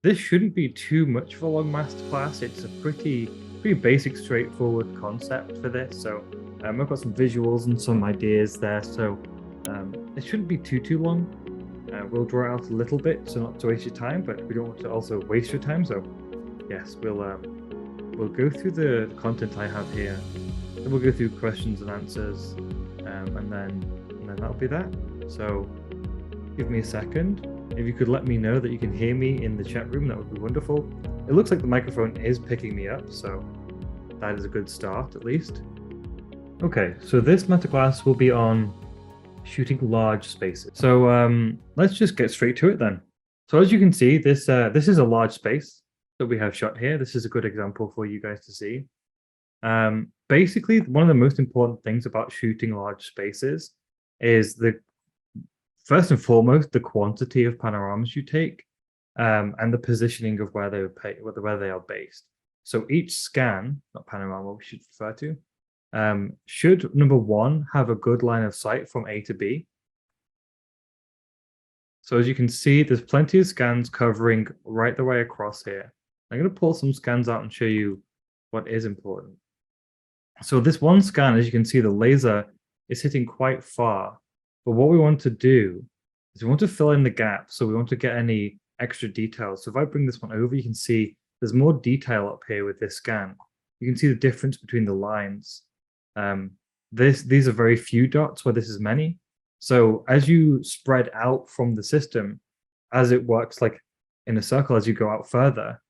This shouldn't be too much of a long masterclass. It's a pretty basic, straightforward concept for this. So I've got some visuals and some ideas there. So it shouldn't be too long. We'll draw out a little bit, so not to waste your time, but we don't want to also waste your time. So yes, we'll go through the content I have here. Then we'll go through questions and answers, and then that'll be that. So give me a second. If you could let me know that you can hear me in the chat room, that would be wonderful. It looks like the microphone is picking me up, so that is a good start at least. Okay, so this masterclass will be on shooting large spaces. So let's just get straight to it then. So as you can see, this is a large space that we have shot here. This is a good example for you guys to see. Basically, one of the most important things about shooting large spaces is first and foremost, the quantity of panoramas you take, and the positioning of where they are based. So each scan, not panorama, we should refer to, should number one have a good line of sight from A to B. So as you can see, there's plenty of scans covering right the way across here. I'm going to pull some scans out and show you what is important. So this one scan, as you can see, the laser is hitting quite far. But what we want to do is we want to fill in the gap. So we want to get any extra details. So if I bring this one over, you can see there's more detail up here with this scan. You can see the difference between the lines. These are very few dots where this is many. So as you spread out from the system, as it works like in a circle, as you go out further,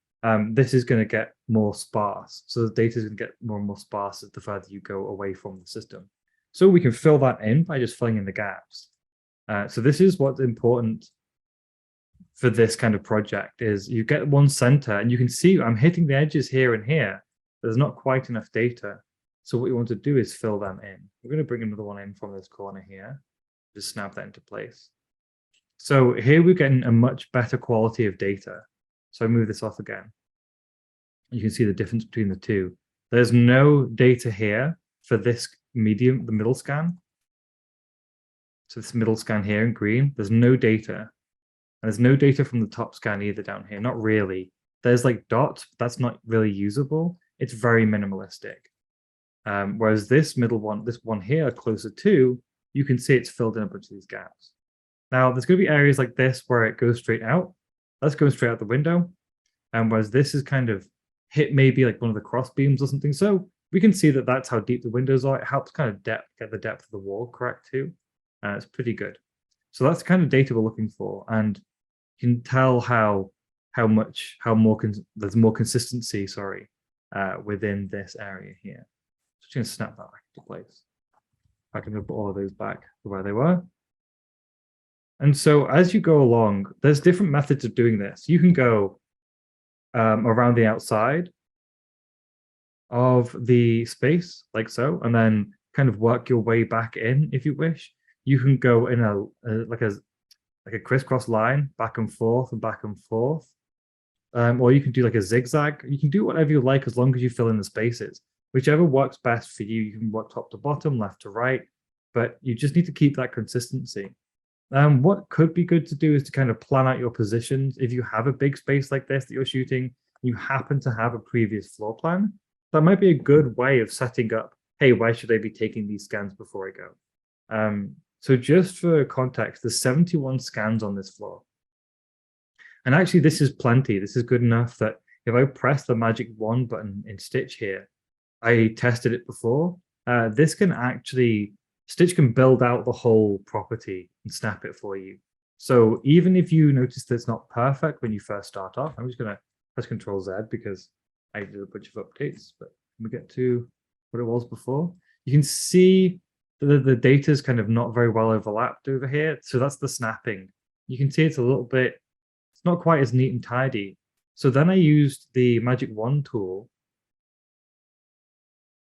this is going to get more sparse. So the data is going to get more and more sparse the further you go away from the system. So we can fill that in by just filling in the gaps. So this is what's important for this kind of project is you get one center and you can see I'm hitting the edges here and here. There's not quite enough data. So what you want to do is fill them in. We're going to bring another one in from this corner here. Just snap that into place. So here we're getting a much better quality of data. So I move this off again. You can see the difference between the two. There's no data here for this the middle scan. So this middle scan here in green, there's no data. And there's no data from the top scan either down here, not really. There's like dots, but that's not really usable. It's very minimalistic. Whereas this middle one, this one here closer to, you can see it's filled in a bunch of these gaps. Now there's going to be areas like this where it goes straight out. That's going straight out the window. And whereas this is kind of hit maybe like one of the cross beams or something. So we can see that that's how deep the windows are. It helps kind of get the depth of the wall correct too. It's pretty good. So that's the kind of data we're looking for. And you can tell there's more consistency, within this area here. Just going to snap that back into place. I can put all of those back to where they were. And so as you go along, there's different methods of doing this. You can go around the outside of the space like so, and then kind of work your way back in if you wish. You can go in like a crisscross line back and forth and back and forth. Or you can do like a zigzag. You can do whatever you like as long as you fill in the spaces. Whichever works best for you. You can work top to bottom, left to right, but you just need to keep that consistency. What could be good to do is to kind of plan out your positions. If you have a big space like this that you're shooting, you happen to have a previous floor plan, that might be a good way of setting up, hey, why should I be taking these scans before I go? So just for context, there's 71 scans on this floor. And actually, this is plenty. This is good enough that if I press the magic wand button in Stitch here, I tested it before. This can actually, Stitch can build out the whole property and snap it for you. So even if you notice that it's not perfect when you first start off, I'm just going to press Control Z because I did a bunch of updates, but when we get to what it was before, you can see that the data is kind of not very well overlapped over here. So that's the snapping. You can see it's a little bit, it's not quite as neat and tidy. So then I used the Magic Wand tool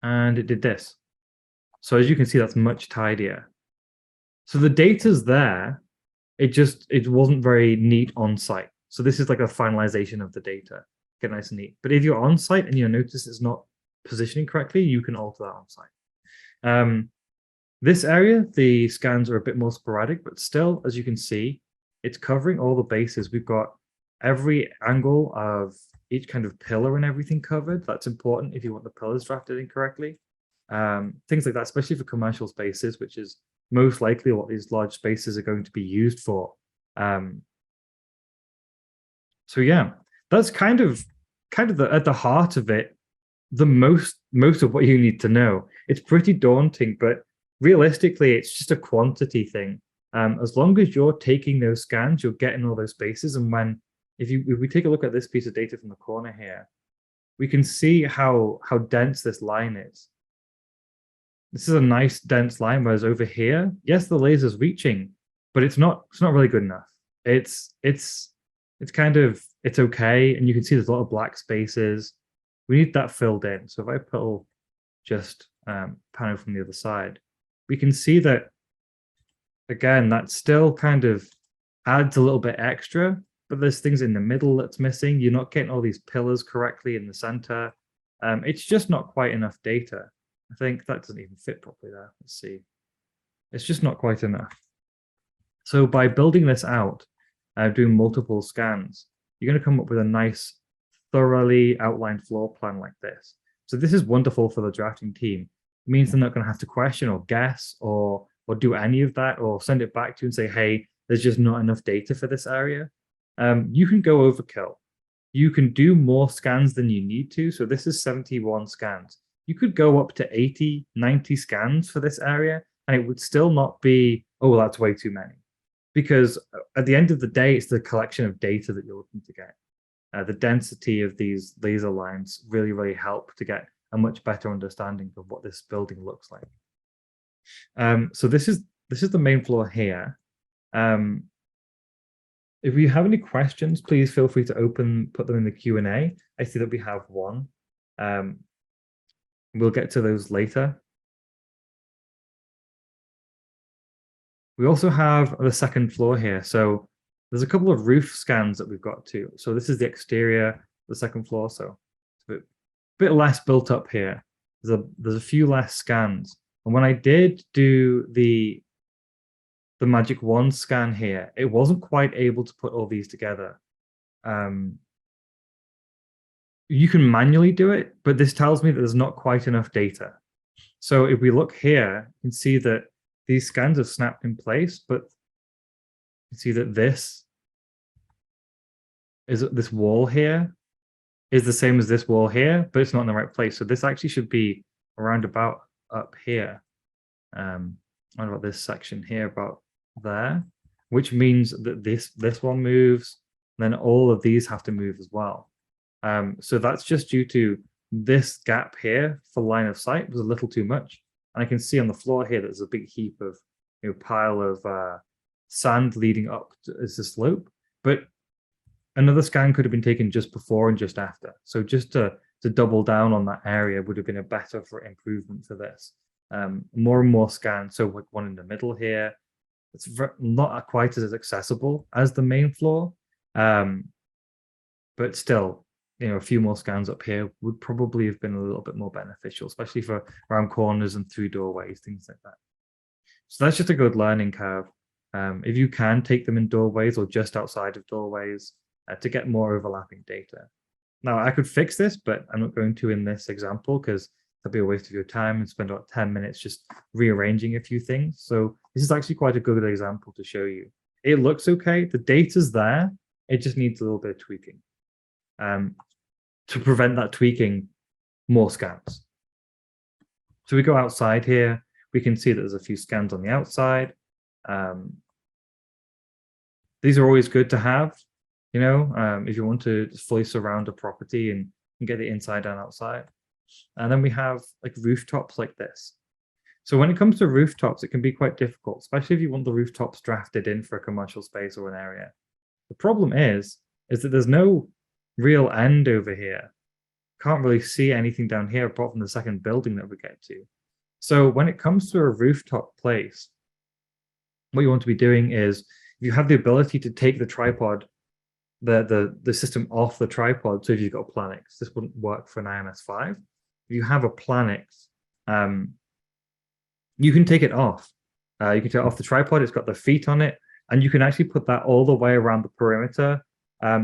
and it did this. So as you can see, that's much tidier. So the data's there. It wasn't very neat on site. So this is like a finalization of the data. Get nice and neat. But if you're on site and you notice it's not positioning correctly, you can alter that on site. This area, the scans are a bit more sporadic, but still, as you can see, it's covering all the bases. We've got every angle of each kind of pillar and everything covered. That's important if you want the pillars drafted in correctly. Things like that, especially for commercial spaces, which is most likely what these large spaces are going to be used for. So yeah, that's kind of at the heart of it, the most of what you need to know. It's pretty daunting, but realistically, it's just a quantity thing. As long as you're taking those scans, you're getting all those spaces. And if we take a look at this piece of data from the corner here, we can see how dense this line is. This is a nice dense line, whereas over here, yes, the laser's reaching, but it's not really good enough. It's okay, and you can see there's a lot of black spaces. We need that filled in. So if I pull just panel from the other side, we can see that, again, that still kind of adds a little bit extra, but there's things in the middle that's missing. You're not getting all these pillars correctly in the center. It's just not quite enough data. I think that doesn't even fit properly there. Let's see. It's just not quite enough. So by building this out, doing multiple scans, you're going to come up with a nice, thoroughly outlined floor plan like this. So this is wonderful for the drafting team. It means they're not going to have to question or guess or do any of that, or send it back to you and say, hey, there's just not enough data for this area. You can go overkill. You can do more scans than you need to. So this is 71 scans. You could go up to 80, 90 scans for this area, and it would still not be, oh, that's way too many. Because at the end of the day, it's the collection of data that you're looking to get. The density of these laser lines really, really help to get a much better understanding of what this building looks like. So this is the main floor here. If you have any questions, please feel free to put them in the Q&A. I see that we have one. We'll get to those later. We also have the second floor here. So there's a couple of roof scans that we've got too. So this is the exterior, the second floor. So it's a bit less built up here. There's a few less scans. And when I did do the magic wand scan here, it wasn't quite able to put all these together. You can manually do it, but this tells me that there's not quite enough data. So if we look here, you can see that these scans are snapped in place, but you can see that this wall here is the same as this wall here, but it's not in the right place. So this actually should be around about up here, around about this section here, about there, which means that this one moves, then all of these have to move as well. So that's just due to this gap here for line of sight was a little too much. And I can see on the floor here, there's a big heap of, pile of sand leading up as the slope. But another scan could have been taken just before and just after. So just to double down on that area would have been a better improvement for this. More and more scans. So like one in the middle here, it's not quite as accessible as the main floor. But still, a few more scans up here would probably have been a little bit more beneficial, especially for around corners and through doorways, things like that. So that's just a good learning curve. If you can take them in doorways or just outside of doorways to get more overlapping data. Now, I could fix this, but I'm not going to in this example because that'd be a waste of your time and spend about 10 minutes just rearranging a few things. So this is actually quite a good example to show you. It looks okay. The data's there. It just needs a little bit of tweaking. To prevent that tweaking, more scans. So we go outside here, we can see that there's a few scans on the outside. These are always good to have, if you want to fully surround a property and get the inside and outside. And then we have like rooftops like this. So when it comes to rooftops, it can be quite difficult, especially if you want the rooftops drafted in for a commercial space or an area. The problem is that there's no real end over here. Can't really see anything down here apart from the second building that we get to. So when it comes to a rooftop place, what you want to be doing is, if you have the ability to take the tripod, the system off the tripod, so if you've got a Planix, this wouldn't work for an IMS5. If you have a Planix, you can take it off. You can take it off the tripod, it's got the feet on it, and you can actually put that all the way around the perimeter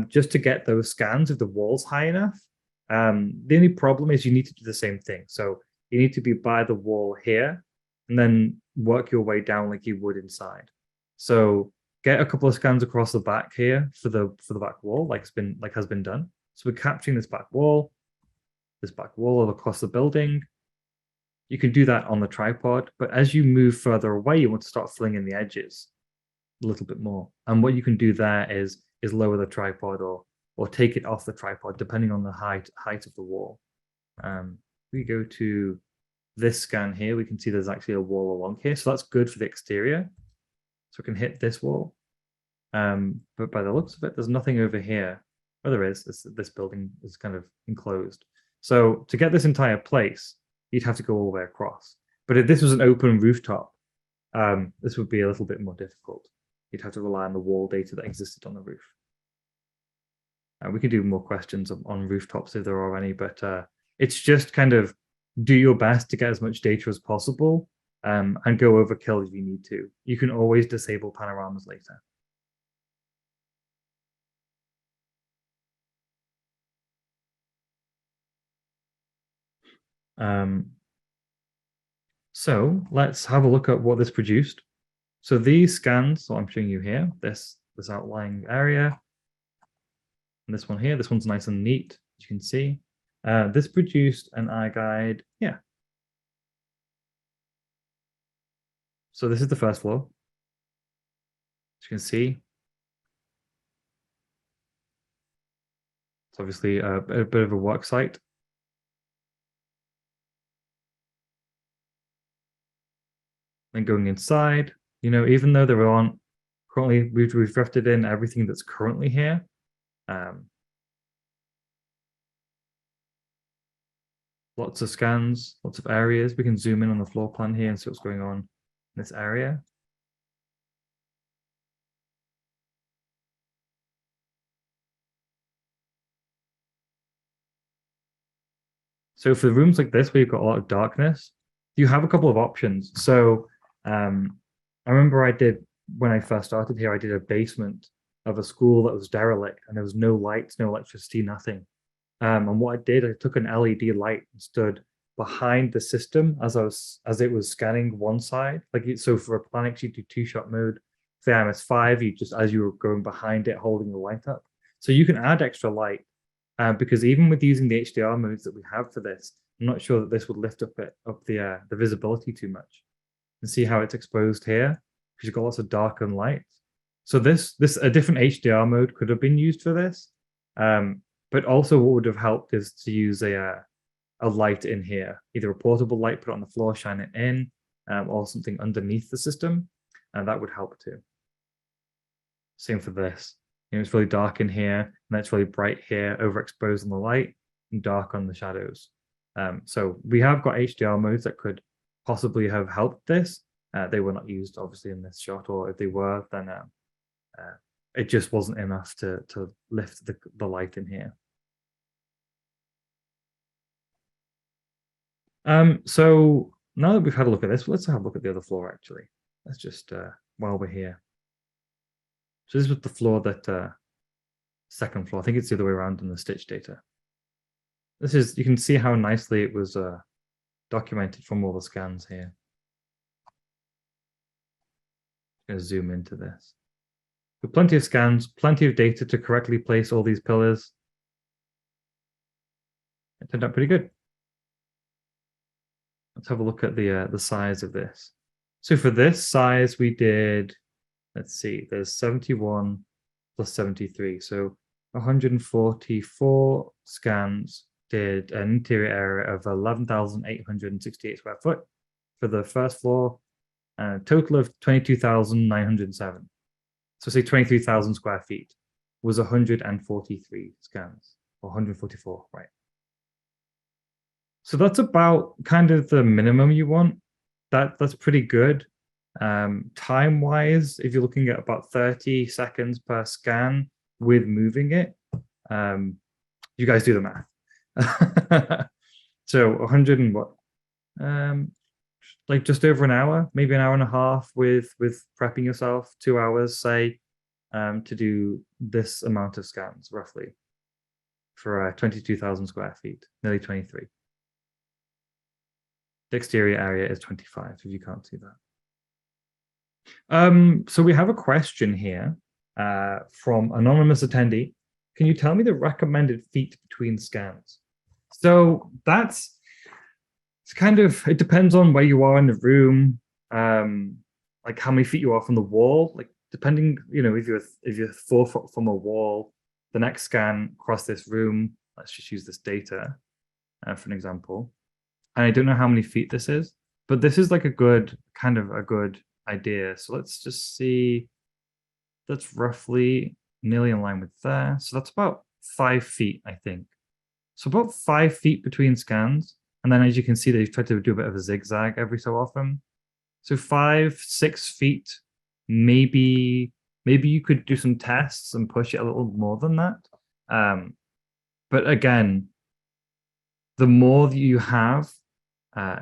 just to get those scans if the wall's high enough. The only problem is you need to do the same thing. So you need to be by the wall here and then work your way down like you would inside. So get a couple of scans across the back here for the back wall, like has been done. So we're capturing this back wall across the building. You can do that on the tripod, but as you move further away, you want to start filling in the edges a little bit more. And what you can do there is lower the tripod or take it off the tripod, depending on the height of the wall. We go to this scan here, we can see there's actually a wall along here. So that's good for the exterior. So we can hit this wall. But by the looks of it, there's nothing over here. Well, there is. This building is kind of enclosed. So to get this entire place, you'd have to go all the way across. But if this was an open rooftop, this would be a little bit more difficult. You'd have to rely on the wall data that existed on the roof. We can do more questions on rooftops if there are any, but it's just kind of do your best to get as much data as possible and go overkill if you need to. You can always disable panoramas later. So let's have a look at what this produced. So these scans, so I'm showing you here, this outlying area, and this one here, this one's nice and neat, as you can see. This produced an iGUIDE, yeah. So this is the first floor. As you can see, it's obviously a bit of a work site. Then going inside, even though there aren't currently, we've drafted in everything that's currently here. Lots of scans, lots of areas. We can zoom in on the floor plan here and see what's going on in this area. So for rooms like this, where you've got a lot of darkness, you have a couple of options. So I remember when I first started here, I did a basement of a school that was derelict and there was no lights, no electricity, nothing. And what I did, I took an LED light and stood behind the system as it was scanning one side. So for a Planix, you do two-shot mode. Say IMS5, you just as you were going behind it, holding the light up. So you can add extra light because even with using the HDR modes that we have for this, I'm not sure that this would lift up the visibility too much. And see how it's exposed here because you've got lots of dark and light. So a different HDR mode could have been used for this. But also what would have helped is to use a light in here, either a portable light, put it on the floor, shine it in, or something underneath the system, and that would help too. Same for this. It's really dark in here, and that's really bright here, overexposed on the light, and dark on the shadows. So we have got HDR modes that could possibly have helped this. They were not used, obviously, in this shot, or if they were, then it just wasn't enough to lift the light in here. So now that we've had a look at this, let's have a look at the other floor, actually. Let's just, while we're here. So this was the floor that, second floor, I think it's the other way around in the stitch data. You can see how nicely it was documented from all the scans here. I'm going to zoom into this. With plenty of scans, plenty of data to correctly place all these pillars. It turned out pretty good. Let's have a look at the size of this. So for this size, we did, let's see, there's 71 plus 73. So 144 scans did an interior area of 11,868 square foot for the first floor, and a total of 22,907. So say 23,000 square feet was 143 scans, or 144, right? So that's about kind of the minimum you want. That's pretty good. Time-wise, if you're looking at about 30 seconds per scan with moving it, you guys do the math. So 100 and what? Like just over an hour, maybe an hour and a half with prepping yourself, 2 hours, say. to do this amount of scans, roughly, for 22,000 square feet, nearly 23. The exterior area is 25, if you can't see that. So we have a question here from anonymous attendee. Can you tell me the recommended feet between scans? So it's kind of, it depends on where you are in the room, like how many feet you are from the wall. Like depending, if you're 4 foot from a wall, the next scan across this room, let's just use this data for an example. And I don't know how many feet this is, but this is like a good idea. So let's just see. That's roughly nearly in line with there. So that's about 5 feet, I think. So about 5 feet between scans. And then as you can see, they've tried to do a bit of a zigzag every so often. So 5, 6 feet, maybe you could do some tests and push it a little more than that. But again, the more that you have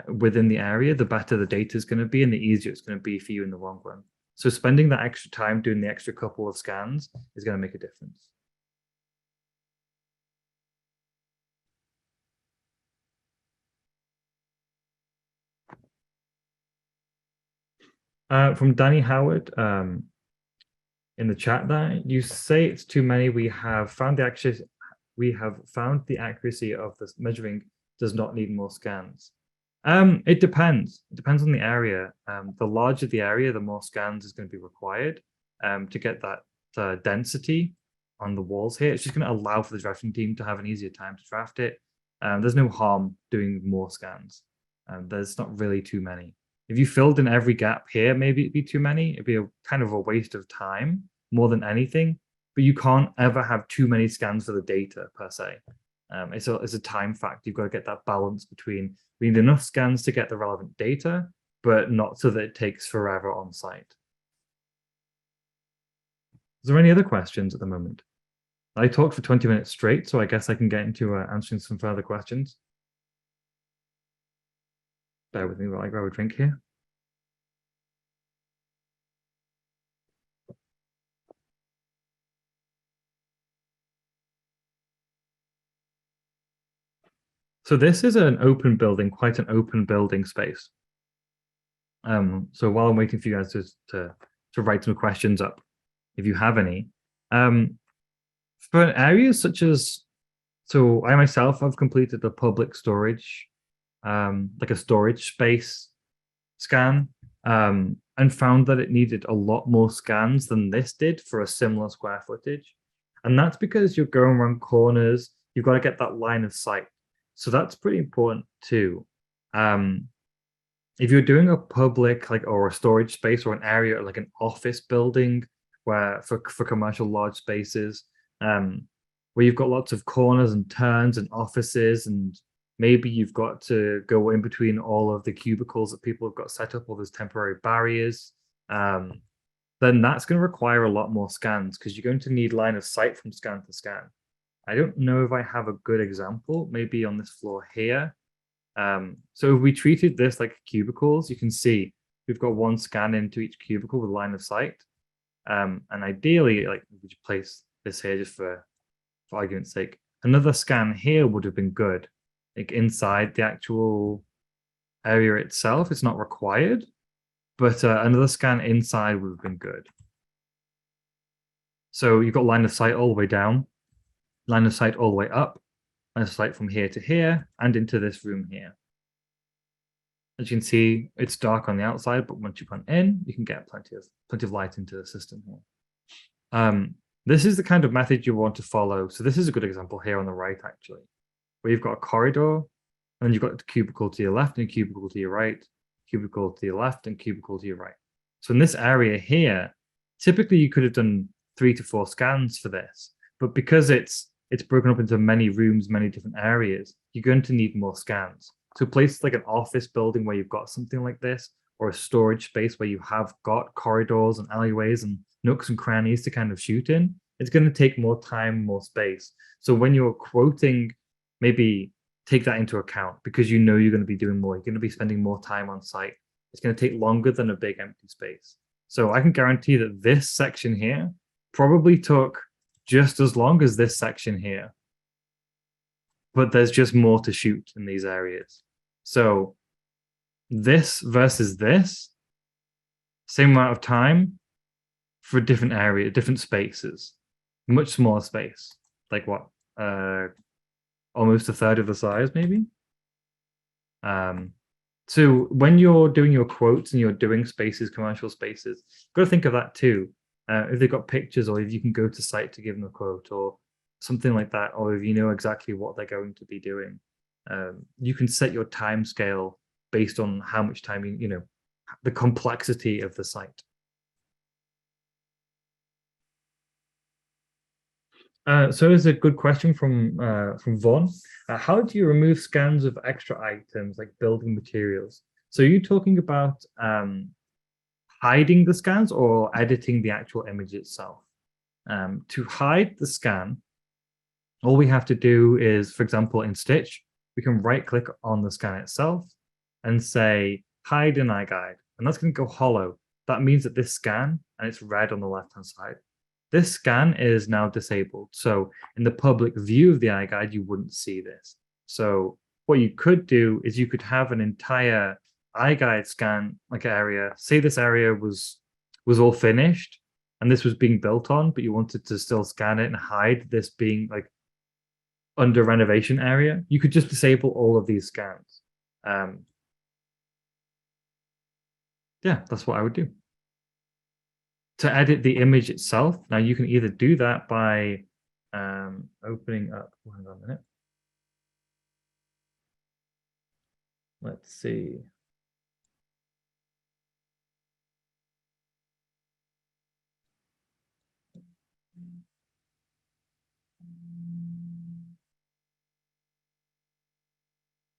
within the area, the better the data is going to be and the easier it's going to be for you in the long run. So spending that extra time doing the extra couple of scans is going to make a difference. From Danny Howard in the chat there, you say it's too many. We have found the accuracy of this measuring does not need more scans. It depends. It depends on the area. The larger the area, the more scans is going to be required to get that density on the walls here. It's just going to allow for the drafting team to have an easier time to draft it. There's no harm doing more scans. There's not really too many. If you filled in every gap here, maybe it'd be too many. It'd be a kind of a waste of time more than anything. But you can't ever have too many scans for the data per se. It's a time fact. You've got to get that balance between we need enough scans to get the relevant data, but not so that it takes forever on site. Is there any other questions at the moment? I talked for 20 minutes straight, so I guess I can get into answering some further questions. Bear with me while I grab a drink here. So this is an open building, quite an open building space. So while I'm waiting for you guys to write some questions up, if you have any, for areas such as, so I myself have completed a public storage, like a storage space scan, and found that it needed a lot more scans than this did for a similar square footage. And that's because you're going around corners, you've got to get that line of sight. So that's pretty important too. If you're doing a public or a storage space or an area like an office building where for commercial large spaces, where you've got lots of corners and turns and offices, and maybe you've got to go in between all of the cubicles that people have got set up, all those temporary barriers, then that's going to require a lot more scans because you're going to need line of sight from scan to scan. I don't know if I have a good example, maybe on this floor here. So if we treated this like cubicles, you can see we've got one scan into each cubicle with line of sight. And ideally, we could place this here just for argument's sake. Another scan here would have been good. Like inside the actual area itself, it's not required, but another scan inside would have been good. So you've got line of sight all the way down, line of sight all the way up, line of sight from here to here, and into this room here. As you can see, it's dark on the outside, but once you put in, you can get plenty of light into the system here. This is the kind of method you want to follow. So this is a good example here on the right, actually, where you've got a corridor, and then you've got a cubicle to your left and a cubicle to your right, cubicle to your left and cubicle to your right. So in this area here, typically you could have done 3 to 4 scans for this, but because it's broken up into many rooms, many different areas, you're going to need more scans. So places like an office building where you've got something like this, or a storage space where you have got corridors and alleyways and nooks and crannies to kind of shoot in, it's going to take more time, more space. So when you're quoting, maybe take that into account because you know you're going to be doing more. You're going to be spending more time on site. It's going to take longer than a big empty space. So I can guarantee that this section here probably took just as long as this section here, but there's just more to shoot in these areas. So this versus this, same amount of time for different area, different spaces, much smaller space, like what, almost a third of the size, maybe. So when you're doing your quotes and you're doing spaces, commercial spaces, you've got to think of that too. If they've got pictures, or if you can go to site to give them a quote, or something like that, or if you know exactly what they're going to be doing, you can set your time scale based on how much time you know, the complexity of the site. So it's a good question from Vaughn. How do you remove scans of extra items like building materials? So are you talking about hiding the scans or editing the actual image itself? To hide the scan, all we have to do is, for example, in Stitch, we can right click on the scan itself and say hide in iGUIDE, and that's going to go hollow. That means that this scan, and it's red on the left hand side, this scan is now disabled. So in the public view of the iGUIDE, you wouldn't see this. So what you could do is you could have an entire iGUIDE scan like area. Say this area was all finished and this was being built on, but you wanted to still scan it and hide this being like under renovation area. You could just disable all of these scans. Yeah, that's what I would do. To edit the image itself, now you can either do that by opening up. Hang on a minute. Let's see.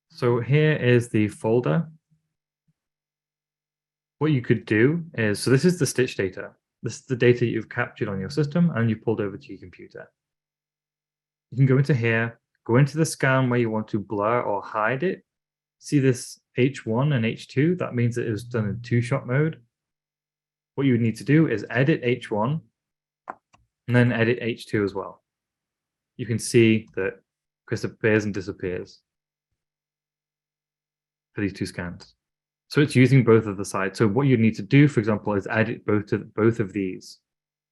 So here is the folder. What you could do is, so this is the Stitch data. This is the data you've captured on your system and you've pulled over to your computer. You can go into here, go into the scan where you want to blur or hide it. See this H1 and H2? That means that it was done in two-shot mode. What you would need to do is edit H1 and then edit H2 as well. You can see that Chris appears and disappears for these two scans. So it's using both of the sides. So what you need to do, for example, is edit both of these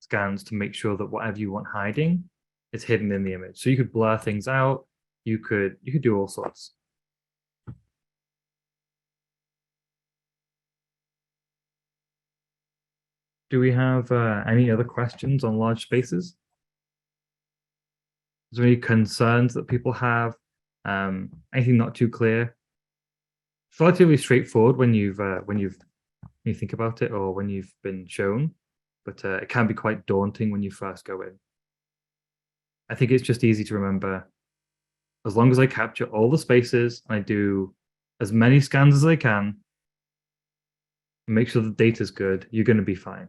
scans to make sure that whatever you want hiding is hidden in the image. So you could blur things out. You could do all sorts. Do we have any other questions on large spaces? Is there any concerns that people have? Anything not too clear? It's relatively straightforward when you think about it or when you've been shown, but it can be quite daunting when you first go in. I think it's just easy to remember. As long as I capture all the spaces and I do as many scans as I can, and make sure the data's good, you're going to be fine.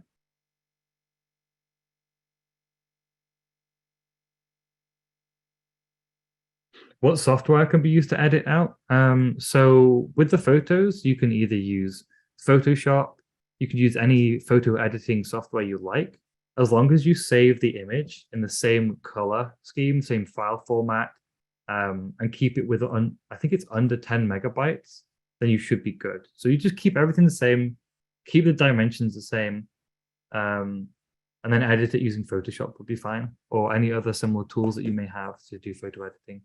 What software can be used to edit out? So with the photos, you can either use Photoshop, you could use any photo editing software you like, as long as you save the image in the same color scheme, same file format, and keep it with, I think it's under 10 megabytes, then you should be good. So you just keep everything the same, keep the dimensions the same, and then edit it using Photoshop would be fine, or any other similar tools that you may have to do photo editing.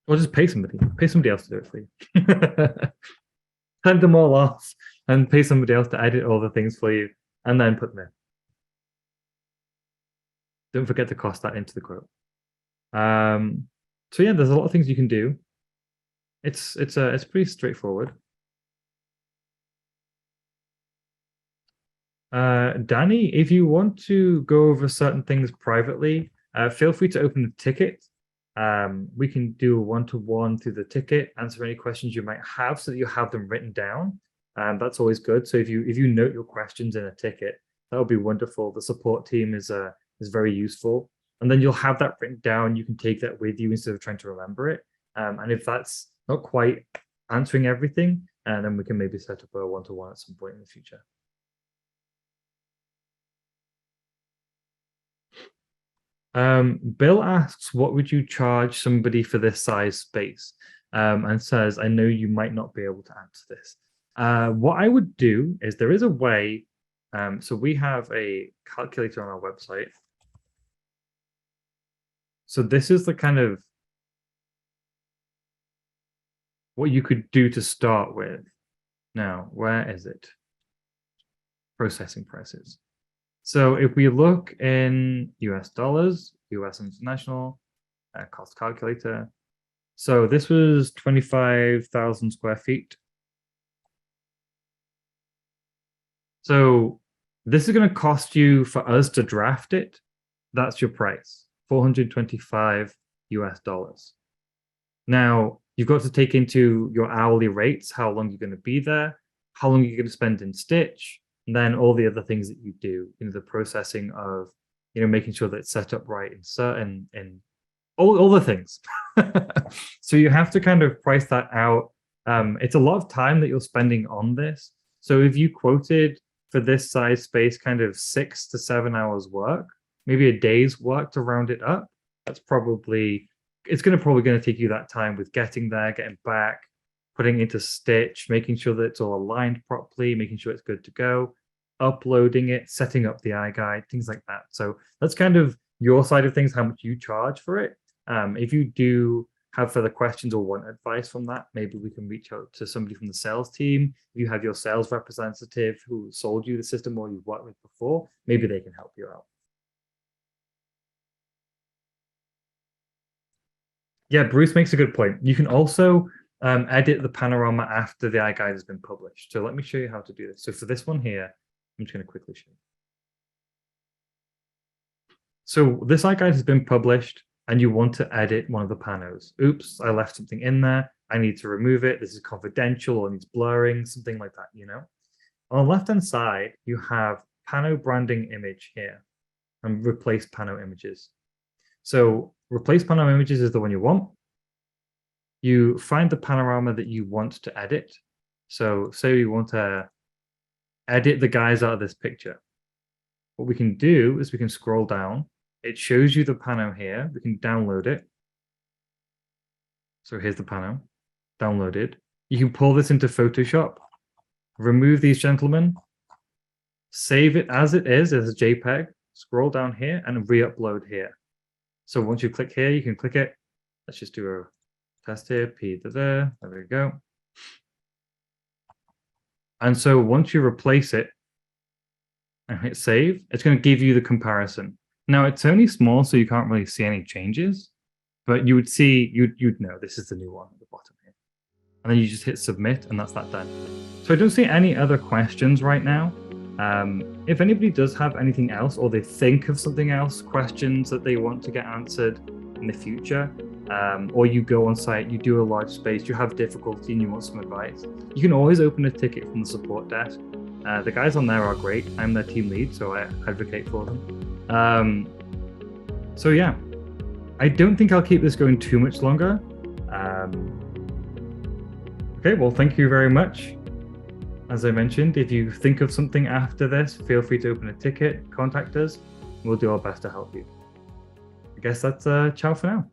Or just pay somebody else to do it for you. Hand them all off and pay somebody else to edit all the things for you and then put them in. Don't forget to cost that into the quote. So yeah, there's a lot of things you can do. It's pretty straightforward. Danny, if you want to go over certain things privately, feel free to open the ticket. We can do a one-to-one through the ticket, answer any questions you might have so that you have them written down. That's always good. So if you note your questions in a ticket, that would be wonderful. The support team is very useful. And then you'll have that written down. You can take that with you instead of trying to remember it. And if that's not quite answering everything, and then we can maybe set up a one-to-one at some point in the future. Bill asks, what would you charge somebody for this size space? And says, I know you might not be able to answer this. What I would do is there is a way. So we have a calculator on our website. So this is the kind of what you could do to start with. Now, where is it? Processing prices. So if we look in US dollars, US international cost calculator. So this was 25,000 square feet. So this is going to cost you for us to draft it. That's your price, 425 US dollars. Now, you've got to take into your hourly rates, how long you're going to be there, how long you're going to spend in Stitch, and then all the other things that you do, the processing of, making sure that it's set up right and all the things. So you have to kind of price that out. It's a lot of time that you're spending on this. So if you quoted for this size space kind of 6 to 7 hours work, maybe a day's work to round it up, it's probably going to take you that time with getting there, getting back, putting into Stitch, making sure that it's all aligned properly, making sure it's good to go, uploading it, setting up the iGUIDE, things like that. So that's kind of your side of things, how much you charge for it. If you do have further questions or want advice from that, maybe we can reach out to somebody from the sales team. If you have your sales representative who sold you the system or you've worked with before, maybe they can help you out. Yeah, Bruce makes a good point. You can also edit the panorama after the iGUIDE has been published. So let me show you how to do this. So for this one here, I'm just going to quickly show you. So this iGUIDE has been published and you want to edit one of the panos. Oops, I left something in there. I need to remove it. This is confidential or needs blurring, something like that, On the left-hand side, you have pano branding image here and replace pano images. So replace pano images is the one you want. You find the panorama that you want to edit. So say you want to edit the guys out of this picture. What we can do is we can scroll down. It shows you the pano here. We can download it. So here's the pano, downloaded. You can pull this into Photoshop, remove these gentlemen, save it as it is as a JPEG, scroll down here and re-upload here. So once you click here, you can click it. Let's just do a test here, there we go. And so once you replace it and hit save, it's going to give you the comparison. Now it's only small, so you can't really see any changes, but you would see, you'd know this is the new one at the bottom here. And then you just hit submit and that's that done. So I don't see any other questions right now. If anybody does have anything else or they think of something else, questions that they want to get answered in the future, or you go on site, you do a large space, you have difficulty and you want some advice, you can always open a ticket from the support desk. The guys on there are great. I'm their team lead, so I advocate for them. So yeah, I don't think I'll keep this going too much longer. Okay, well, thank you very much. As I mentioned, if you think of something after this, feel free to open a ticket, contact us, and we'll do our best to help you. I guess that's ciao for now.